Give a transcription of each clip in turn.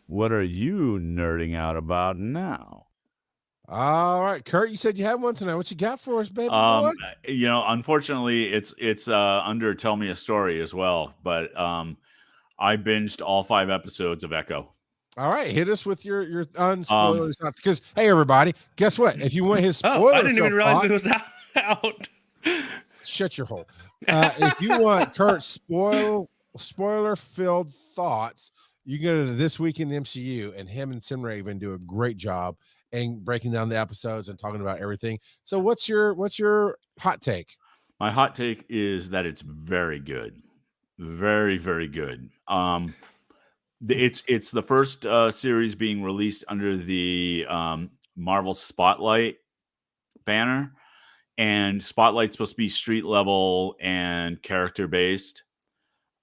What are you nerding out about now? All right, Kurt, you said you had one tonight. What you got for us, baby boy? Unfortunately, it's under Tell Me a Story as well, but I binged all 5 episodes of Echo. All right, hit us with your Um, unspoilers thoughts. Because hey, everybody, guess what? If you want his Oh, I spoiler didn't even filled realize thought, it was out. shut your hole. If you want Kurt's spoiler filled thoughts, you go to This Week in the MCU, and him and Sim Raven do a great job in breaking down the episodes and talking about everything. So, what's your hot take? my hot take is that it's very good. Very, very good. It's the first series being released under the Marvel Spotlight banner, and Spotlight's supposed to be street level and character based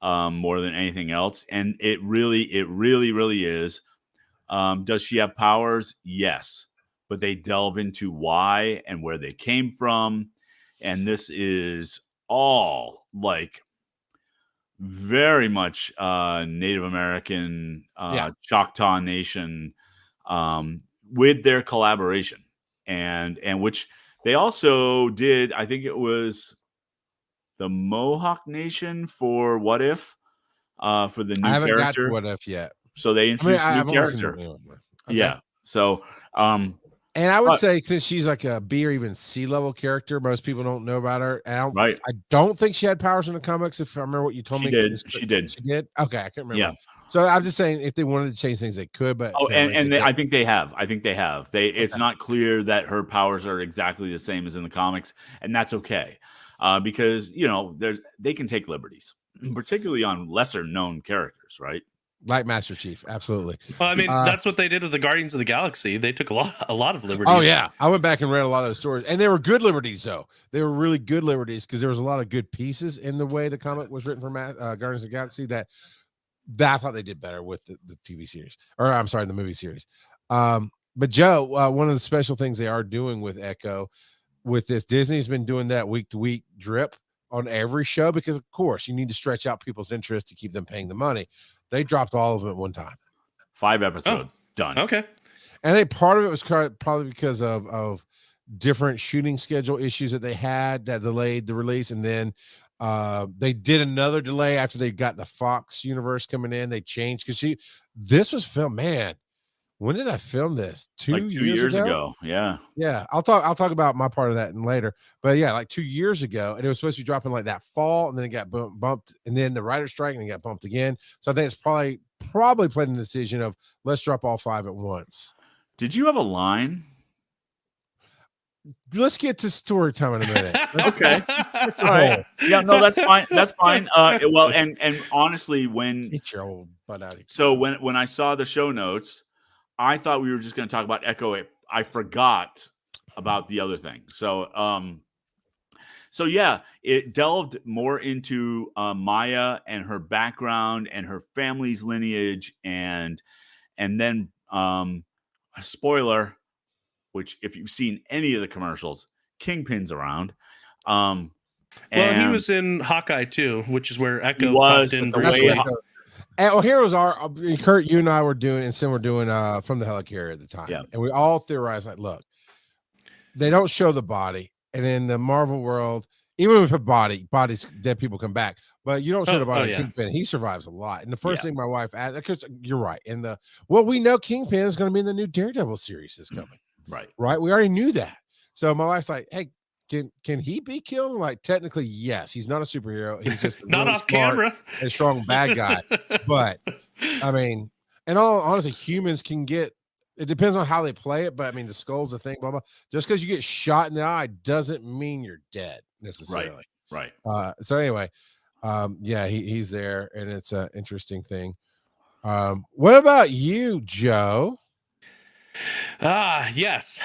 more than anything else, and it really is. Does she have powers? Yes, but they delve into why and where they came from, and this is all like very much Native American, Yeah. Choctaw Nation, with their collaboration, and which they also did. I think it was the Mohawk Nation for What If, for the I new haven't got to character. What If yet. So they I mean, introduced a new I've only seen character. the one. Okay. Yeah. So, And I would but say since she's like a B or even C level character, most people don't know about her. And right, I don't think she had powers in the comics. If I remember what you told she me, did. She did. she did. Okay, I can't remember. Yeah. So I'm just saying, if they wanted to change things, they could. But Oh, apparently, and they I don't. think they have. I think they have. It's Okay. not clear that her powers are exactly the same as in the comics, and that's okay, because they can take liberties, particularly on lesser known characters, right? Like Master Chief, absolutely. Well, I mean, that's what they did with the Guardians of the Galaxy. They took a lot of liberties. Oh yeah, I went back and read a lot of those stories, and they were good liberties. Though they were really good liberties because there was a lot of good pieces in the way the comic was written for Guardians of the Galaxy that I thought they did better with the TV series, or I'm sorry, the movie series. But Joe, one of the special things they are doing with Echo, with this, Disney's been doing that week to week drip on every show because, of course, you need to stretch out people's interest to keep them paying the money. They dropped all of them at one time. 5 episodes done. Okay. And they part of it was probably because of different shooting schedule issues that they had that delayed the release, and then they did another delay after they got the Fox universe coming in. They changed because this was filmed. Man, when did I film this? Like 2 years ago. Yeah. Yeah, I'll talk about my part of that later. But yeah, like 2 years ago, and it was supposed to be dropping like that fall, and then it got bumped, and then the writer's strike, and it got bumped again. So I think it's probably playing the decision of let's drop all 5 at once. Did you have a line? Let's get to story time in a minute. Okay. All right. Yeah, no, that's fine. That's fine. Well, and honestly, when Get your old butt out of here. so when I saw the show notes, I thought we were just going to talk about Echo. I forgot about the other thing. So yeah, it delved more into Maya and her background and her family's lineage, and then a spoiler, which if you've seen any of the commercials, Kingpin's around. Well, he was in Hawkeye too, which is where Echo was, popped in. but the way And here was our Kurt. You and I were doing, and Sim were doing From the Helicarrier at the time, Yeah. and we all theorized like, look, they don't show the body, and in the Marvel world, even with a bodies, dead people come back, but you don't show the body. yeah. Kingpin, he survives a lot. And the first thing my wife asked, because you're right, we know Kingpin is going to be in the new Daredevil series that's coming. Right. We already knew that. So my wife's like, hey, can he be killed? I'm like, technically, yes. He's not a superhero. He's just a not really off camera and strong bad guy. But I mean, and all honestly, humans can get. It depends on how they play it, but I mean, the skull's a thing. Blah blah. Just because you get shot in the eye doesn't mean you're dead necessarily. Right. So anyway, yeah, he's there, and it's an interesting thing. What about you, Joe? Yes,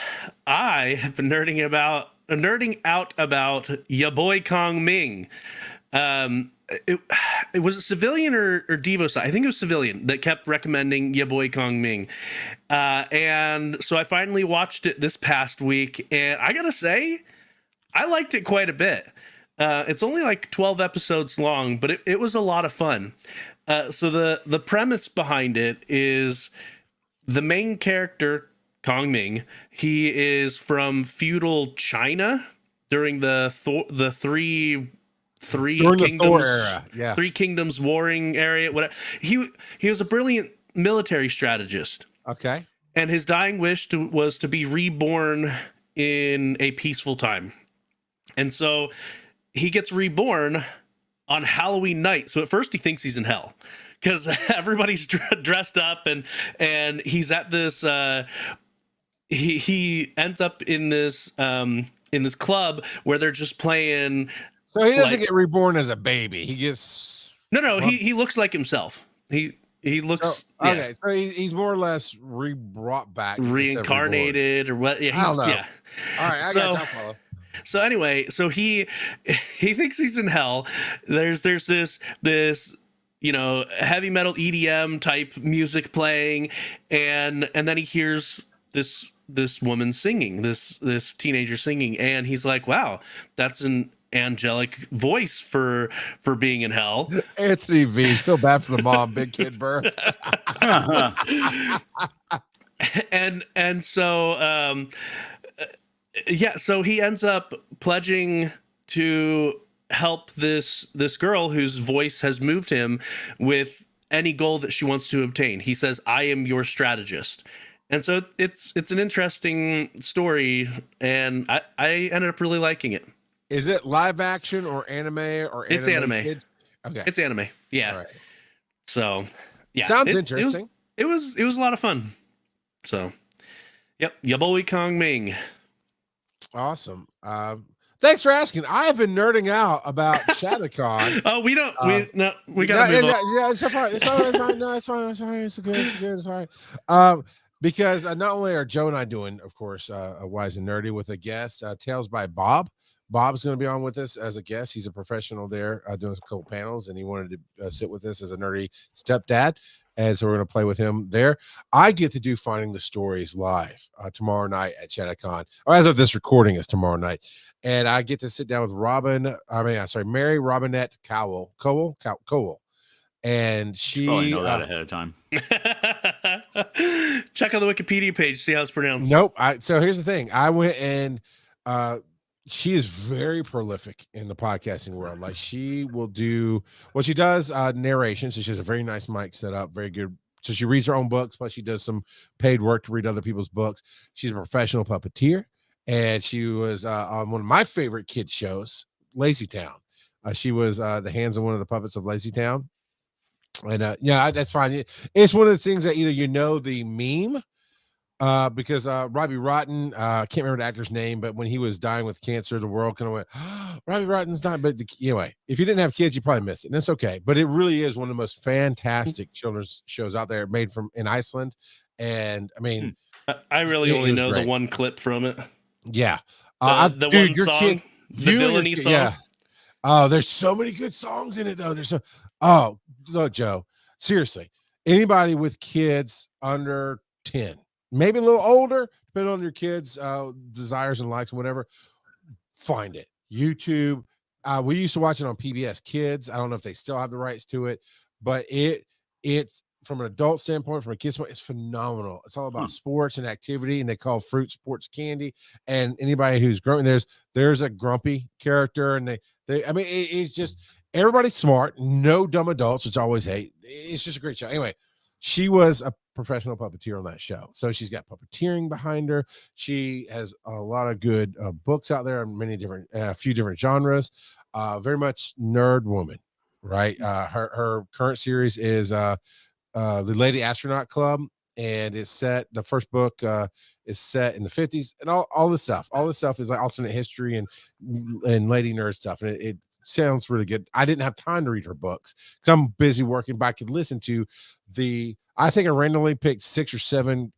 I have been nerding out about Ya Boy Kongming. It was a civilian or Devo side. I think it was civilian that kept recommending Ya Boy Kongming. And so I finally watched it this past week, and I gotta say, I liked it quite a bit. It's only like 12 episodes long, but it was a lot of fun. So the premise behind it is the main character Kongming. He is from feudal China during the three During the Thor kingdoms era. Yeah. three kingdoms warring area. Whatever. He was a brilliant military strategist, Okay. and his dying wish was to be reborn in a peaceful time. And so he gets reborn on Halloween night. So at first he thinks he's in hell because everybody's dressed up, and he's at this. He ends up in this club where they're just playing. So he doesn't get reborn as a baby. He gets No. He looks like himself. He looks okay. So he's more or less brought back, reincarnated, or what? Yeah, I don't know. Yeah. All right, I got you. Follow. So anyway, so he thinks he's in hell. There's this heavy metal EDM type music playing, and then he hears this woman singing, this teenager singing, and he's like, wow, that's an angelic voice for being in hell. Anthony V, feel bad for the mom, Big Kid Burr. and so so he ends up pledging to help this girl whose voice has moved him with any goal that she wants to obtain. He says, I am your strategist. And so it's an interesting story, and I ended up really liking it. Is it live action or anime or it's anime? Okay, it's anime. Yeah. All right. So yeah, sounds interesting. It was a lot of fun. So, yep, Ya Boy Kongming. Awesome. Thanks for asking. I have been nerding out about Chattacon. Oh, we don't. We gotta move on. Yeah, it's fine. It's all right. It's fine. No, it's fine. It's all right. It's good. It's all right. Because not only are Joe and I doing, of course, Wise and Nerdy with a guest, Tales by Bob. Bob's going to be on with us as a guest. He's a professional there doing a couple panels, and he wanted to sit with us as a nerdy stepdad. And so we're going to play with him there. I get to do Finding the Stories live tomorrow night at Chattacon, or as of this recording is tomorrow night. And I get to sit down with Mary Robinette Cowell. And she probably know that ahead of time. Check out the Wikipedia page, see how it's pronounced. Nope. So here's the thing. I went and she is very prolific in the podcasting world. Like, she will do what she does, narration. So she has a very nice mic set up, very good. So she reads her own books, plus she does some paid work to read other people's books. She's a professional puppeteer, and she was on one of my favorite kid shows, Lazy Town. She was the hands on one of the puppets of Lazy Town. And yeah, that's fine. It's one of the things that either the meme, because Robbie Rotten, I can't remember the actor's name, but when he was dying with cancer, the world kind of went, oh, Robbie Rotten's dying. But anyway, if you didn't have kids, you probably missed it, and it's okay. But it really is one of the most fantastic children's shows out there, made in Iceland. And I mean, I really only know the one clip from it. Yeah, the dude, one song, kids, the villainy song. Yeah. Oh, there's so many good songs in it though. Oh, look, Joe, seriously, anybody with kids under 10, maybe a little older, depending on your kids' desires and likes and whatever, find it. YouTube. We used to watch it on PBS Kids. I don't know if they still have the rights to it, but it's from an adult standpoint, from a kid's standpoint, it's phenomenal. It's all about sports and activity, and they call fruit sports candy. And anybody who's growing, there's a grumpy character, and it's just everybody's smart, no dumb adults, which I always hate. It's just a great show. Anyway, she was a professional puppeteer on that show, so she's got puppeteering behind her. She has a lot of good books out there in a few different genres. Very much nerd woman, right? Her current series is the Lady Astronaut Club, and the first book is set in the 50s, and all this stuff is like alternate history and lady nerd stuff, and it sounds really good. I didn't have time to read her books because I'm busy working, but I could listen to I think I randomly picked 6 or 7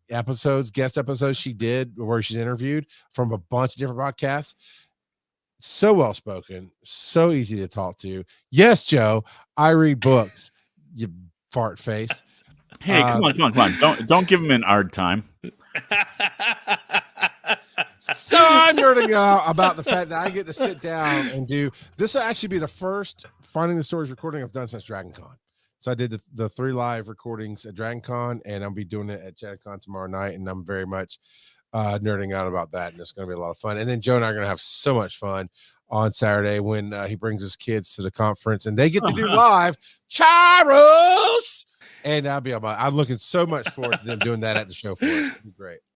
guest episodes she did where she's interviewed from a bunch of different podcasts. So well spoken, so easy to talk to. Yes, Joe, I read books, you fart face. Hey, come on. Don't give him an hard time. So I'm nerding out about the fact that I get to sit down and do this. Will actually be the first Finding the Stories recording I've done since Dragon Con. So I did the 3 live recordings at Dragon Con, and I'll be doing it at Chattacon tomorrow night, and I'm very much nerding out about that, and it's going to be a lot of fun. And then Joe and I are going to have so much fun on Saturday when he brings his kids to the conference, and they get to do live Charles. And I'm looking so much forward to them doing that at the show for us. It'll be great.